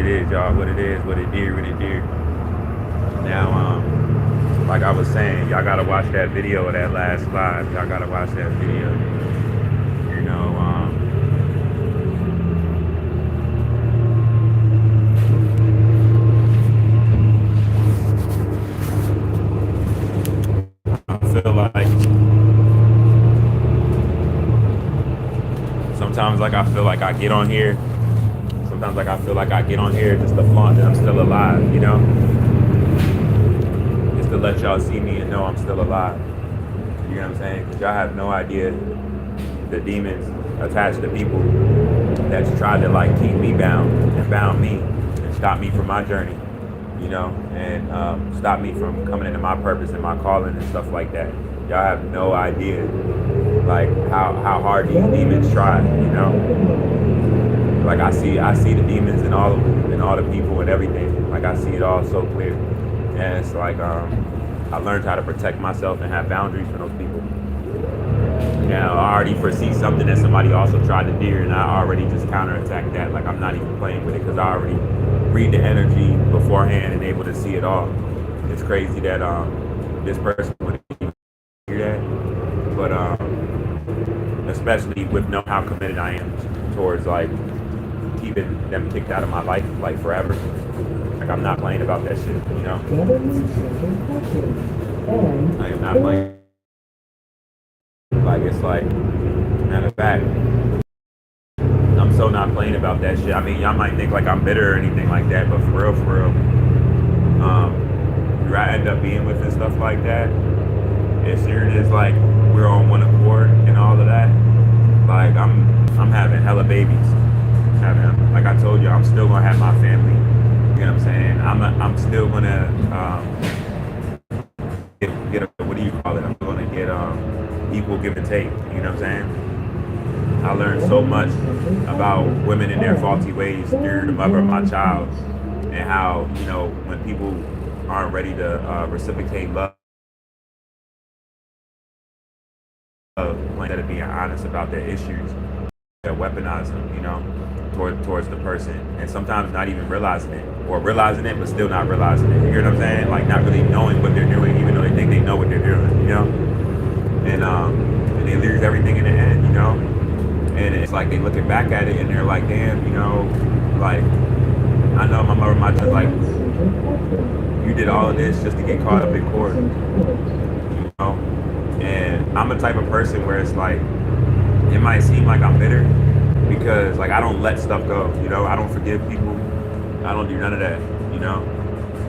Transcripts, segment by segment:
it is, y'all. What it is, what it did, what it did. Now, like I was saying, y'all gotta watch that video of that last live. Y'all gotta watch that video. You know, I feel like sometimes, like I feel like I get on here. Sometimes, like I feel like I get on here just to flaunt that I'm still alive. You know, just to let y'all see me and know I'm still alive. You know what I'm saying? Because y'all have no idea the demons attached to people that's tried to like keep me bound and bound me and stop me from my journey, you know, and stop me from coming into my purpose and my calling and stuff like that. Y'all have no idea like how hard these demons try, you know. Like I see the demons in all of them, and all the people and everything. Like I see it all so clear. And it's like I learned how to protect myself and have boundaries for those people. Now I already foresee something that somebody also tried to do, and I already just counterattack that. Like I'm not even playing with it because I already read the energy beforehand and able to see it all. It's crazy that this person would hear that, but especially with knowing how committed I am towards like keeping them kicked out of my life like forever. Like I'm not playing about that shit, you know. I am not playing. Like it's like, matter of fact, I'm so not playing about that shit. I mean, y'all might think like I'm bitter or anything like that, but for real, who I end up being with and stuff like that, as soon as like we're on one accord and all of that, like I'm having hella babies. Having, like I told you, I'm still gonna have my family. You know what I'm saying? I'm still gonna get a, what do you call it? I'm gonna get equal give and take. You know what I'm saying? I learned so much about women and their faulty ways through the mother of my child, and how, you know, when people aren't ready to reciprocate love, instead of being honest about their issues, that weaponize them, you know, towards the person, and sometimes not even realizing it, or realizing it but still not realizing it. You hear what I'm saying? Like not really knowing what they're doing, even though they think they know what they're doing, you know. And they lose everything in the end, you know. And it's like they looking back at it and they're like, damn, you know, like I know my mother, my just like, you did all of this just to get caught up in court, you know. And I'm the type of person where it's like, it might seem like I'm bitter because like I don't let stuff go, you know. I don't forgive people. I don't do none of that, you know.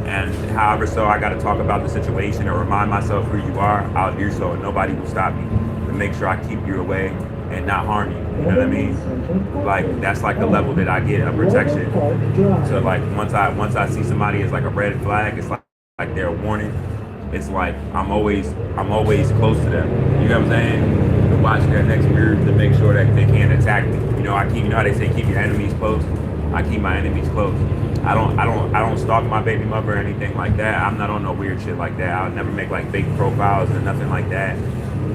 And however so I got to talk about the situation or remind myself who you are, I'll do so, and nobody will stop me to make sure I keep you away and not harm you. You know what I mean? Like that's like the level that I get of protection. So like once I see somebody as like a red flag, it's like they're a warning. It's like I'm always close to them. You know what I'm saying? To watch their next move to make sure that they can't attack me. You know, you know how they say keep your enemies close. I keep my enemies close. I don't stalk my baby mother or anything like that. I'm not on no weird shit like that. I'll never make like fake profiles or nothing like that.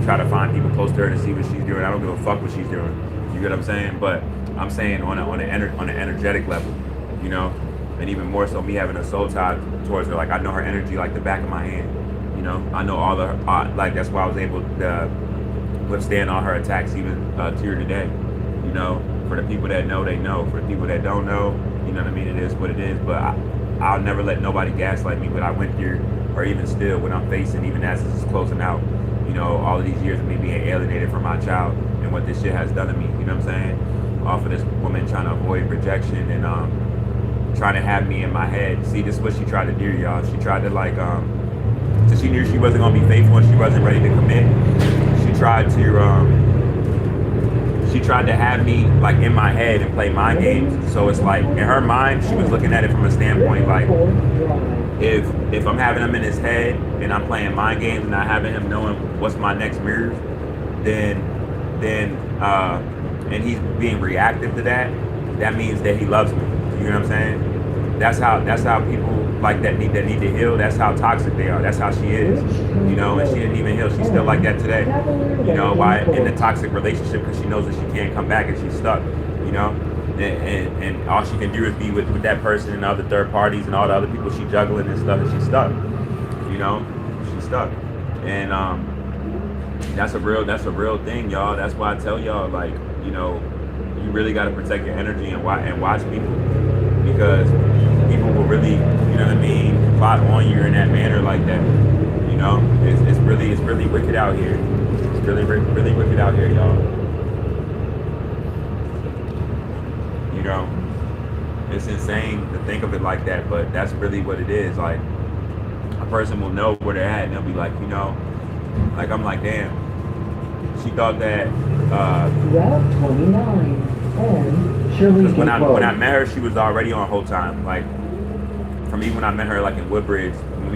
Try to find people close to her to see what she's doing. I don't give a fuck what she's doing. You get what I'm saying? But I'm saying on an energetic level, you know, and even more so me having a soul tie towards her. Like I know her energy like the back of my hand. You know, I know all the like that's why I was able to withstand all her attacks even to her today. You know, for the people that know, they know. For the people that don't know, you know what I mean. It is what it is. But I'll never let nobody gaslight me what I went through, or even still what I'm facing, even as this is closing out. You know, all of these years of me being alienated from my child and what this shit has done to me. You know what I'm saying? Off of this woman trying to avoid rejection and trying to have me in my head. See, this is what she tried to do, y'all. She tried to like so she knew she wasn't gonna be faithful and she wasn't ready to commit. She tried to have me like in my head and play mind games. So it's like in her mind, she was looking at it from a standpoint like, if I'm having him in his head and I'm playing mind games and not having him knowing what's my next move, then and he's being reactive to that, that means that he loves me. You know what I'm saying? That's how people like that need to heal. That's how toxic they are. That's how she is. You know, and she didn't even heal. She's still like that today. You know, why in a toxic relationship because she knows that she can't come back and she's stuck. You know, and all she can do is be with that person and other third parties and all the other people she juggling and stuff, and she's stuck. You know, she's stuck, and that's a real thing, y'all. That's why I tell y'all, like, you know, you really got to protect your energy and watch people, because people will really, you know what I mean, plot on you in that manner like that. You know, it's really wicked out here. It's really wicked out here, y'all. You know, it's insane to think of it like that, but that's really what it is. Like, a person will know where they're at, and they'll be like, you know, like, I'm like, damn. She thought that. Route 29 and Shirley. When I met her, she was already on whole time. Like, for me, when I met her, like in Woodbridge, when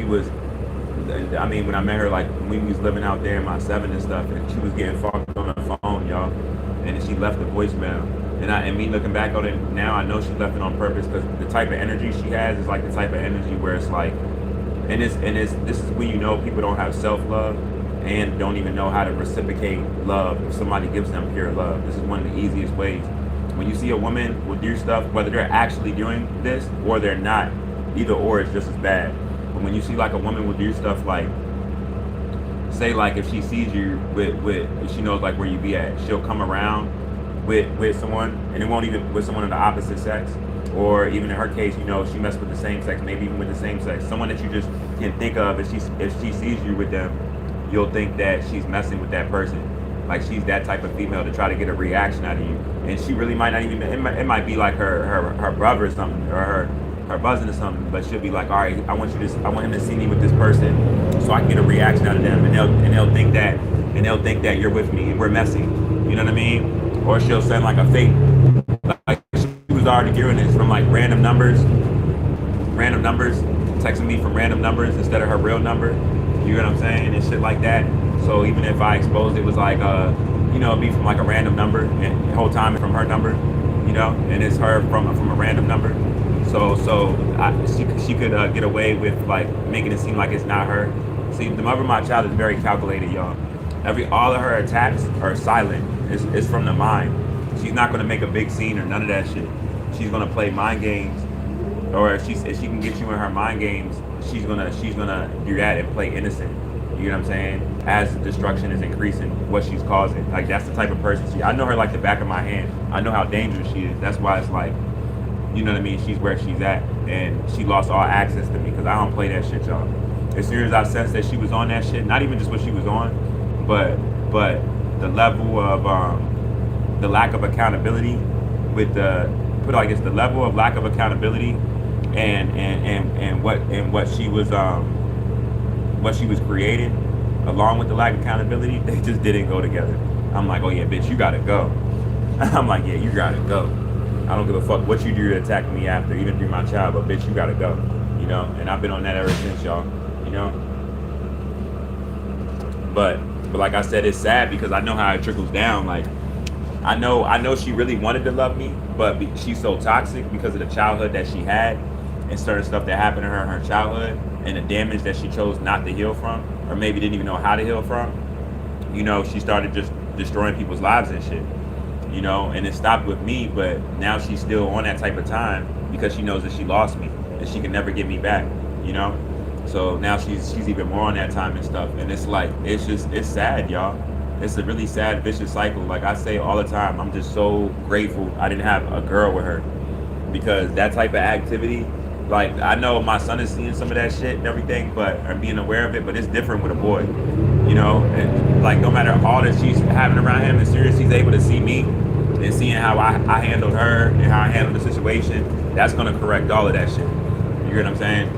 I met her, like when we was living out there in my 7 and stuff, and she was getting fucked on her phone, y'all, and then she left the voicemail. And me looking back on it now, I know she left it on purpose, because the type of energy she has is like the type of energy where it's like, this is when you know people don't have self-love and don't even know how to reciprocate love if somebody gives them pure love. This is one of the easiest ways. When you see a woman will do stuff, whether they're actually doing this or they're not, either or is just as bad. But when you see like a woman will do stuff like, say like if she sees you if she knows like where you be at, she'll come around with someone, and it won't even with someone of the opposite sex, or even in her case, you know, she messed with the same sex, maybe even with the same sex, someone that you just can think of, if she sees you with them, you'll think that she's messing with that person. Like, she's that type of female to try to get a reaction out of you. And she really might not even, it might be like her brother or something, or her buzzing or something, but she'll be like, all right, I want him to see me with this person so I can get a reaction out of them. And they'll think that you're with me and we're messing. You know what I mean? Or she'll send like a fake, like she was already doing this from like random numbers, texting me from random numbers instead of her real number. You know what I'm saying? And shit like that. So even if I exposed it was like, you know, it'd be from like a random number, and the whole time it's from her number, you know, and it's her from a random number. So she could get away with like making it seem like it's not her. See, the mother of my child is very calculated, y'all. All of her attacks are silent. It's from the mind. She's not gonna make a big scene or none of that shit. She's gonna play mind games, or if she can get you in her mind games, she's gonna do that and play innocent. You know what I'm saying? As the destruction is increasing, what she's causing. Like, that's the type of person I know her like the back of my hand. I know how dangerous she is. That's why it's like, you know what I mean? She's where she's at, and she lost all access to me because I don't play that shit, y'all. As soon as I sensed that she was on that shit, not even just what she was on, but the level of the lack of accountability with the level of lack of accountability and what she was creating, along with the lack of accountability, they just didn't go together. I'm like, oh yeah, bitch, you gotta go. I'm like, yeah, you gotta go. I don't give a fuck what you do to attack me after, even through my child, but bitch, you gotta go. You know, and I've been on that ever since, y'all. You know, but like I said, it's sad because I know how it trickles down. Like, I know she really wanted to love me, but she's so toxic because of the childhood that she had and certain stuff that happened to her in her childhood and the damage that she chose not to heal from, or maybe didn't even know how to heal from. You know, she started just destroying people's lives and shit. You know, and it stopped with me, but now she's still on that type of time because she knows that she lost me and she can never get me back. You know, so now she's even more on that time and stuff. And it's like, it's sad, y'all. It's a really sad, vicious cycle. Like I say all the time, I'm just so grateful I didn't have a girl with her, because that type of activity, like, I know my son is seeing some of that shit and everything, or being aware of it, but it's different with a boy, you know? And like, no matter all that she's having around him, as soon as he's able to see me and seeing how I handled her and how I handled the situation, that's gonna correct all of that shit. You hear what I'm saying?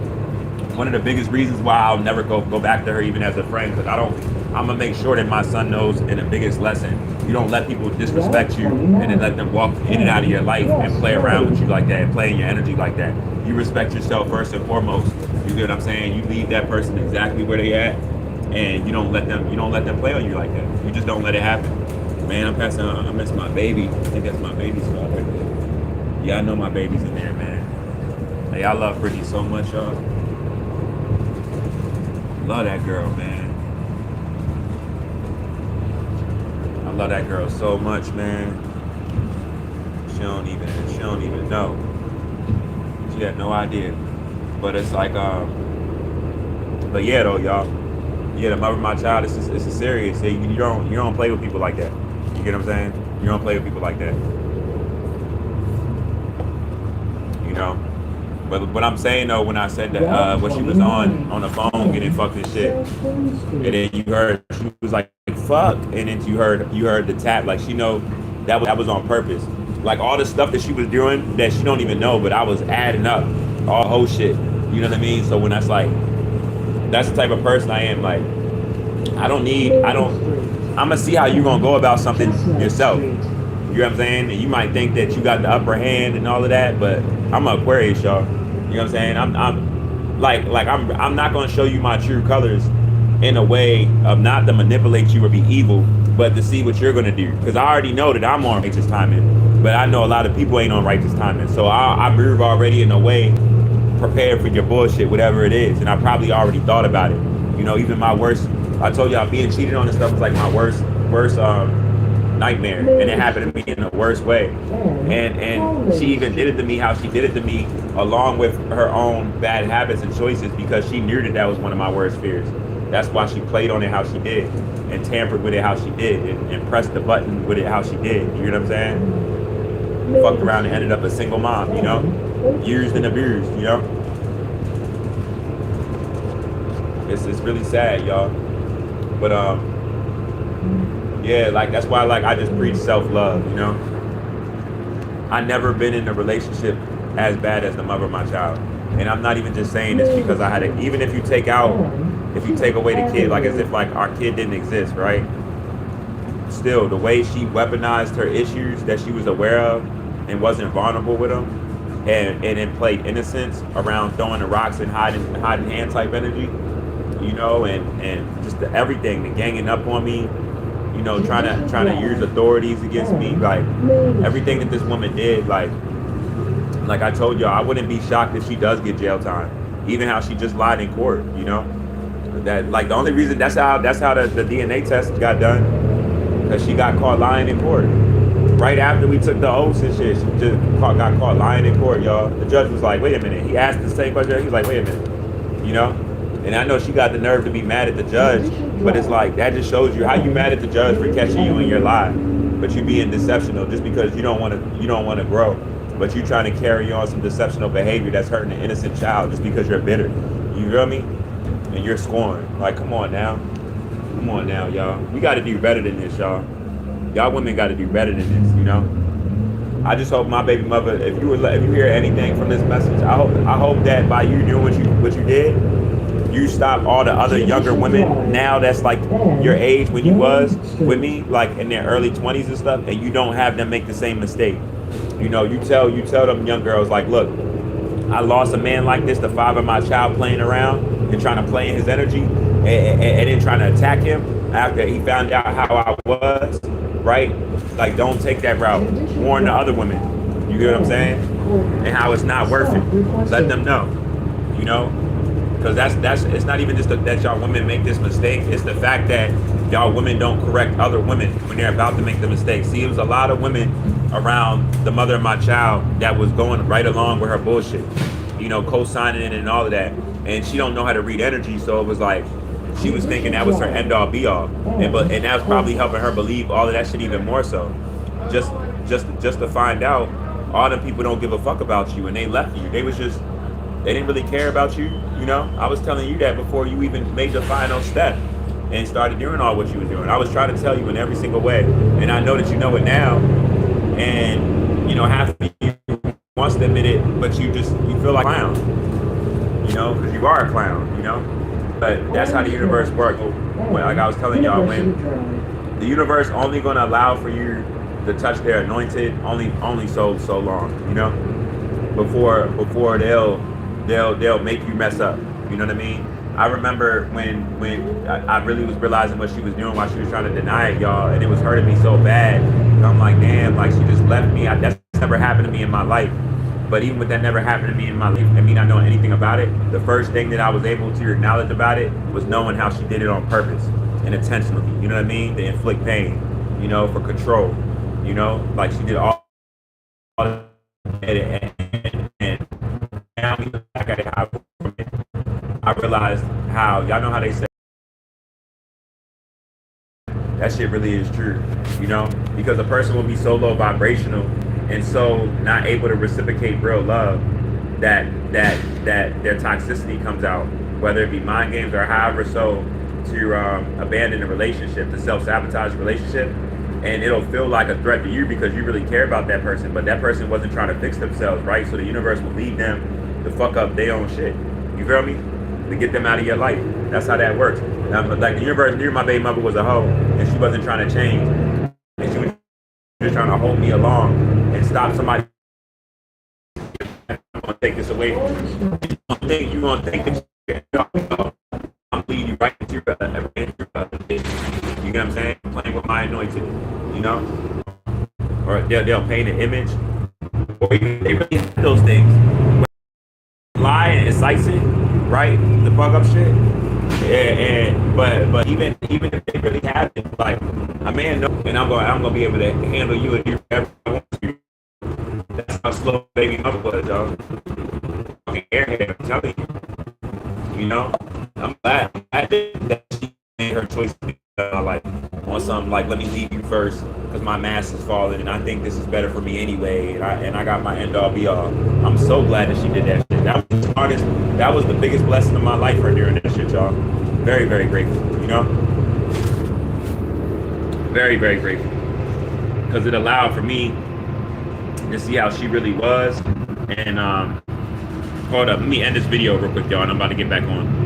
One of the biggest reasons why I'll never go back to her even as a friend, because I'm gonna make sure that my son knows, in the biggest lesson, you don't let people disrespect you and then let them walk in and out of your life and play around with you like that and play in your energy like that. You respect yourself first and foremost. You get what I'm saying? You leave that person exactly where they at, and you don't let them play on you like that. You just don't let it happen. Man, I'm passing on. I miss my baby. I think that's my baby's spot right there. Yeah, I know my baby's in there, man. Hey, I love Brittany so much, y'all. Love that girl, man. I love that girl so much, man. She she don't even know. She had no idea. But it's like, but yeah, though, y'all. Yeah, the mother of my child. It's a serious. You don't play with people like that. You get what I'm saying? You don't play with people like that. You know. But what I'm saying though, when I said that, when she was on the phone getting fucked and shit, and then you heard she was like fuck, and then you heard the tap, like she know that was on purpose. Like all the stuff that she was doing that she don't even know, but I was adding up all the whole shit. You know what I mean? So when that's the type of person I am. Like I'm gonna see how you gonna go about something yourself. You know what I'm saying? And you might think that you got the upper hand and all of that, but I'm an Aquarius, y'all. You know what I'm saying? I'm not gonna show you my true colors in a way of not to manipulate you or be evil, but to see what you're gonna do. Because I already know that I'm on righteous timing, but I know a lot of people ain't on righteous timing. So I move already in a way prepared for your bullshit, whatever it is, and I probably already thought about it. You know, even my worst. I told y'all being cheated on and stuff was like my worst nightmare, and it happened to me in the worst way. And she even did it to me how she did it to me, along with her own bad habits and choices, because she knew that was one of my worst fears. That's why she played on it how she did, and tampered with it how she did, and pressed the button with it how she did. You know what I'm saying? Fucked around and ended up a single mom. You know, used and abused. You know, it's really sad, y'all. But yeah, like that's why like I just preach self-love, you know. I never been in a relationship as bad as the mother of my child. And I'm not even just saying this because I had it. Even if you take away the kid, like as if like our kid didn't exist, right? Still, the way she weaponized her issues that she was aware of and wasn't vulnerable with them, and then played innocence around throwing the rocks and hiding hand type energy, you know, and just everything, the ganging up on me, you know, trying to use authorities against me, like everything that this woman did, like I told y'all, I wouldn't be shocked if she does get jail time. Even how she just lied in court, you know, that like the only reason that's how the DNA test got done, because she got caught lying in court. Right after we took the oaths and shit, she just got caught lying in court, y'all. The judge was like, wait a minute. He asked the same question. He was like, wait a minute, you know. And I know she got the nerve to be mad at the judge, but it's like that just shows you how you mad at the judge for catching you in your lie, but you being deceptional just because you don't want to grow, but you trying to carry on some deceptional behavior that's hurting an innocent child just because you're bitter. You feel me? And you're scorned. Like, come on now, y'all. We got to do better than this, y'all. Y'all women got to do better than this, you know. I just hope my baby mother, if you hear anything from this message, I hope that by you doing what you did, you stop all the other younger women now that's like your age when you was with me, like in their early 20s and stuff, and you don't have them make the same mistake. You know, you tell them young girls like, look, I lost a man like this, the father of my child, playing around and trying to play in his energy, and then trying to attack him after he found out how I was, right? Like, don't take that route. Warn the other women. You get what I'm saying? And how it's not worth it. Let them know, you know? Because that's it's not even just that y'all women make this mistake. It's the fact that y'all women don't correct other women when they're about to make the mistake. See, it was a lot of women around the mother of my child that was going right along with her bullshit, you know, co-signing it and all of that. And she don't know how to read energy, so it was like she was thinking that was her end all be all, and that was probably helping her believe all of that shit even more so. Just to find out, all them people don't give a fuck about you, and they left you. They didn't really care about you, you know? I was telling you that before you even made the final step and started doing all what you were doing. I was trying to tell you in every single way. And I know that you know it now. And, you know, half of you wants to admit it, but you feel like a clown, you know, because you are a clown, you know? But that's how the universe works. Like I was telling y'all, when the universe only going to allow for you to touch their anointed only so long, you know? Before they'll make you mess up. You know what I mean? I remember when I really was realizing what she was doing while she was trying to deny it, y'all, and it was hurting me so bad. And I'm like, damn, like she just left me. That's never happened to me in my life. But even with that never happened to me in my life, and me not knowing anything about it, the first thing that I was able to acknowledge about it was knowing how she did it on purpose and intentionally. You know what I mean? To inflict pain, you know, for control. You know, like she did all and now we look back at it, I realized how y'all know how they say that shit really is true, you know, because a person will be so low vibrational and so not able to reciprocate real love that their toxicity comes out, whether it be mind games or however so to abandon a relationship, to self-sabotage a relationship, and it'll feel like a threat to you because you really care about that person, but that person wasn't trying to fix themselves, right? So the universe will lead them to fuck up their own shit. You feel me? To get them out of your life. That's how that works. Like the universe knew my baby mother was a hoe and she wasn't trying to change, and she was just trying to hold me along and stop somebody. I'm gonna take this away from you. You gonna think that I'm leading you right into your you get what I'm saying? Playing with my anointing, you know? Or they'll paint an image, or even they really have those things. Lie and incites it, right? The fuck up shit. But even if they really have it, like a man knows, and I'm gonna be able to handle you and you forever I want to. That's how slow baby mother was, y'all. Fucking airhead, I'm telling you. You know, I'm glad that she made her choice in my life on something like, let me leave you first because my mask is falling and I think this is better for me anyway, and I got my end all be all. I'm so glad that she did that shit. That was the smartest, that was the biggest blessing of my life for doing that shit, y'all. Very, very grateful, you know? Very, very grateful. Because it allowed for me to see how she really was. And hold up, let me end this video real quick, y'all, and I'm about to get back on.